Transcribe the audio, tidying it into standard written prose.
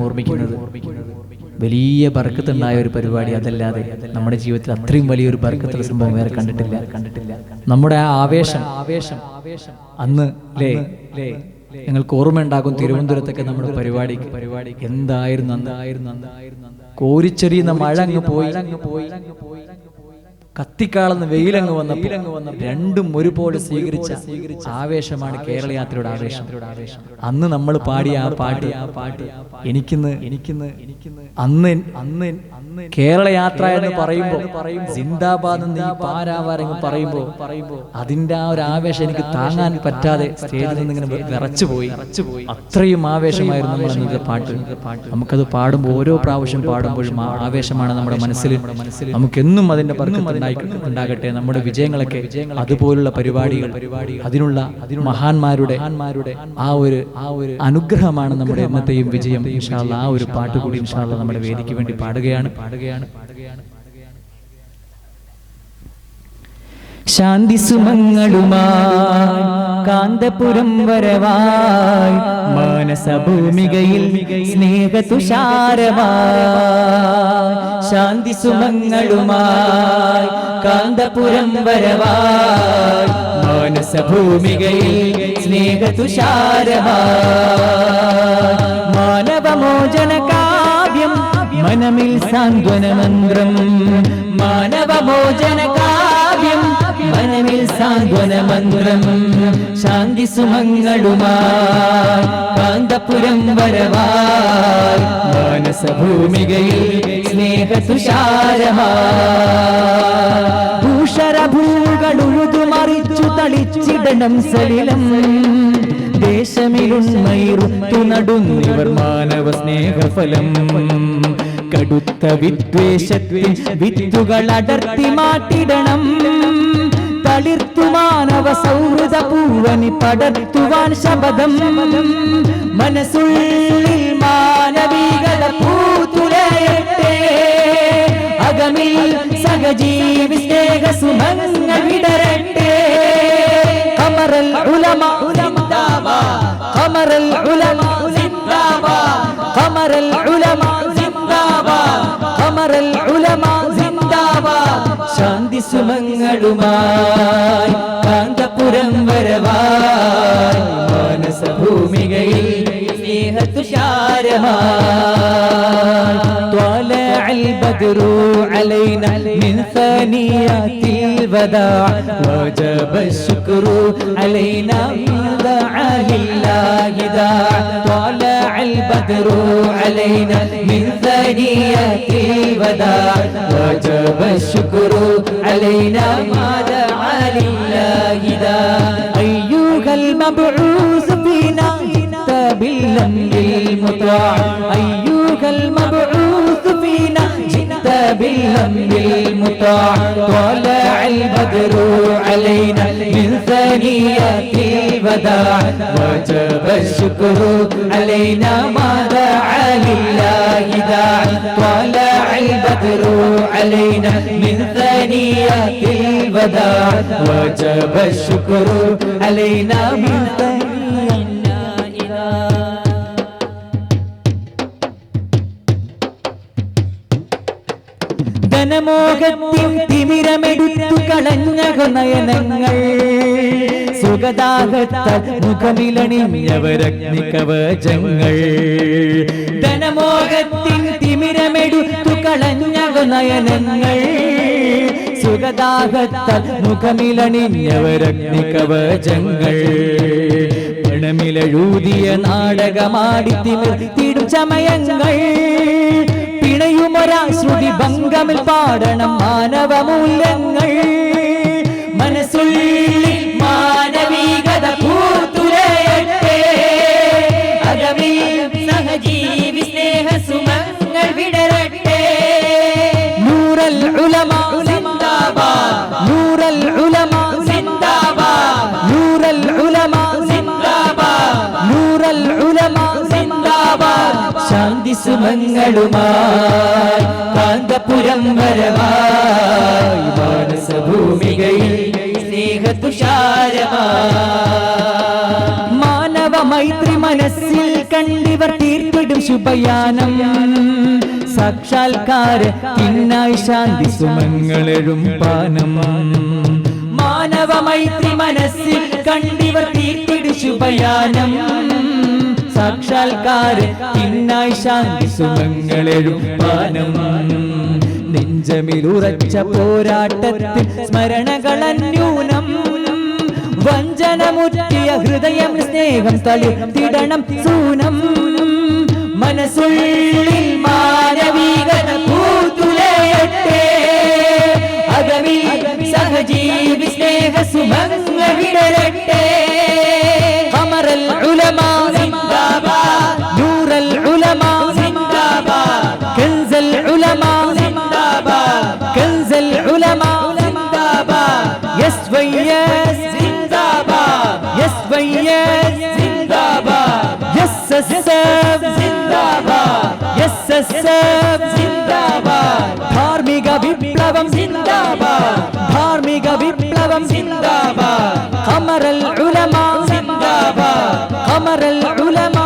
ഓർമ്മിക്കുന്നത് വലിയ ബർക്കത്തുണ്ടായ ഒരു പരിപാടി. അതല്ലാതെ നമ്മുടെ ജീവിതത്തിൽ അത്രയും വലിയൊരു ബർക്കത്തുള്ള സംഭവം വേറെ കണ്ടിട്ടില്ല. നമ്മുടെ ആ ആവേശം അന്ന് ഞങ്ങൾക്ക് ഓർമ്മയുണ്ടാകും. തിരുവനന്തപുരത്തൊക്കെ നമ്മുടെ പരിപാടി എന്തായിരുന്നു കോരിച്ചെറിയുന്ന മഴ അങ്ങ് പോയി, കത്തിക്കാളുന്ന വെയിലങ്ങ് വന്നപ്പോൾ രണ്ടും ഒരുപോലെ സ്വീകരിച്ച ആവേശമാണ് കേരള യാത്രയുടെ ആവേശം. അന്ന് നമ്മൾ പാടിയ ആ പാട്ട് എനിക്കിന്ന് അന്ന് കേരള യാത്ര എന്ന് പറയുമ്പോൾ സിന്ദാബാദ് എന്ന് ഈ പാരാവാരങ്ങ് പറയുമ്പോൾ അതിന്റെ ആ ഒരു ആവേശം എനിക്ക് താങ്ങാൻ പറ്റാതെ സ്റ്റേജിൽ നിന്ന് ഇങ്ങനെ വിറച്ചുപോയി. അത്രയും ആവേശമായിരുന്നു നമ്മൾ അന്നത്തെ പാട്ട്. നമുക്കത് പാടുമ്പോൾ ഓരോ പ്രാവശ്യം പാടുമ്പോഴും ആ ആവേശമാണ് നമ്മുടെ മനസ്സിൽ. നമുക്കെന്നും അതിന്റെ ബർക്കത്ത് ഉണ്ടാകട്ടെ. നമ്മുടെ വിജയങ്ങളൊക്കെ അതുപോലുള്ള പരിപാടികൾ, അതിനുള്ള മഹാന്മാരുടെ ആ ഒരു അനുഗ്രഹമാണ് നമ്മുടെ ഇന്നത്തെയും വിജയം. ഇൻഷാ അല്ലാഹ് ആ ഒരു പാട്ട് കൂടി ഇൻഷാ അല്ലാഹ് നമ്മുടെ വേദിക്ക് വേണ്ടി പാടുകയാണ്. ശാന്തി സുമങ്ങളുമായി കാന്തപുരം വരവായി മാനസഭൂമികയിൽ സ്നേഹതുഷാരമായി. ശാന്തി സുമങ്ങളുമായി കാന്തപുരം വരവായി മാനസഭൂമികയിൽ സ്നേഹതുഷാരമായി. മാനവമോചന കാവ്യം മനമിൽ സാന്ത്വനമന്ത്രം. മാനവമോചന കാവ്യം മനമിൽ സാന്ത്വനമന്ത്രം. ശാന്തി സുമങ്ങളുമായി കാന്തപുരം വരവായി മാനസഭൂമികയിൽ സ്നേഹതുഷാരമായി. ഭൂഷരഭൂകളുഴുതുമറിച്ചു തളിച്ചിടണം സലിലം. ദേശമിലുണ്മയിറുത്തു നടുന്നിവർ മാനവ സ്നേഹഫലം. കടുത്ത വിദ്വേഷത്തിൽ വിത്തുകൾ അടർത്തി മാറ്റിടണം. തളിർത്തു മാനവ സൗഹൃദ പൂവനി പടർത്തുവാൻ ശപഥം. മനസ്സുള്ളിൽ മാനവികത പൂത്തുലയട്ടെ. അകമിൽ സഹജീവി സ്നേഹ സുമങ്ങൾ വിടരട്ടെ. ഖമറൽ ഉലമ സിന്ദാബാദ്, ഖമറൽ ഉലമ സിന്ദാബാദ്, ഖമറൽ ഉലമ സിന്ദാബാദ്, ഖമറൽ ഉലമ സിന്ദാബാദ്. ശാന്തി സുമങ്ങളുമായി കാന്തപുരം വരവായി മാനസഭൂമികയിൽ സ്നേഹതുഷാരമായി. طلع البدر علينا من ثنيات الوداع وجب الشكر علينا من دعا لله داع. طلع البدر علينا من ثنيات الوداع وجب الشكر علينا ما دعا لله داع. أيها المبعوث فينا جئت بالأمر المطاع. أيها المبعوث فينا جئت بالأمر المطاع. طلع البدر علينا من ثنيات الوداع وجب الشكر علينا ما دعا لله داع. طلع البدر علينا من ثنيات الوداع وجب الشكر علينا من ധനമോഹത്തിൻ തിമിരമെടുത്തു കളഞ്ഞ നയനങ്ങൾ. സുഗതാഹത്താൽ മുഖമിലണിഞ്ഞവരഗ്നി കവചങ്ങൾ. ധനമോഹത്തിൻ തിമിരമെടുത്തു കളഞ്ഞ നയനങ്ങൾ. സുഗതാഹത്താൽ മുഖമിലണിഞ്ഞവരഗ്നി കവചങ്ങൾ. പണമിലെഴുതിയ നാടകമാടി തിമിർത്തിടും ചമയങ്ങൾ. പിണയുമൊരാ ശ്രുതി ഭംഗമിൽ പാടണം മാനവ മൂല്യങ്ങൾ. മനസ്സുള്ളിൽ മാനവികത പൂത്തുലയട്ടെ. അകമിൽ സഹജീവി സ്നേഹ സുമങ്ങൾ വിടരട്ടെ. നൂറൽ ഉലമ സിന്ദാബാദ്, നൂറൽ ഉലമ സിന്ദാബാദ്, നൂറൽ ഉലമ സിന്ദാബാദ്, നൂറൽ ഉലമ സിന്ദാബാദ്. ശാന്തി സുമങ്ങളുമായി കാന്തപുരം വരവായി മാനസഭൂമികയിൽ സ്നേഹതുഷാരമായി. മാനവ മൈത്രി മനസ്സിൽ കണ്ട കണ്ടിവർ തീർത്തിടും ശുഭയാനം സാക്ഷാത്കാരത്തിനായി ശാന്തി സുമങ്ങളെഴും പാനം മാനവ മൈത്രി മനസ്സിൽ കണ്ടിവർ തീർത്തിടും ശുഭയാനം സാക്ഷാത്കാരത്തിനായി ശാന്തി സുമങ്ങളെഴും പാനം നെഞ്ചമിലുറച്ച പോരാട്ടത്തിൽ സ്മരണകളന്യൂനം വഞ്ചനമുറ്റിയ ഹൃദയം സ്നേഹം തളിർത്തിടണം സൂനം മനസ്സുള്ളിൽ മാനവികത പൂത്തുലയട്ടെ അകമിൽ സഹജീവി സ്നേഹ സുമങ്ങൾ വിടരട്ടെ ഖമറൽ ഉലമാ സിന്ദാബാദ് നൂറൽ ഉലമാ സിന്ദാബാദ് കൻസൽ ഉലമാ സിന്ദാബാദ് കൻസൽ ഉലമാ സിന്ദാബാദ് യസ്വയ്യസ് സിന്ദാബാദ് യസ്വയ്യസ് സിന്ദാബാദ് യസ്സസബ് സിന്ദാബാദ് യസ്സസബ് സിന്ദാബാദ് ധാർമ്മിക വിപ്ലവം സിന്ദാബാദ് ധാർമ്മിക വിപ്ലവം സിന്ദാബാദ് ഖമറൽ ഉലമാ സിന്ദാബാദ് ഖമറൽ ഉലമാ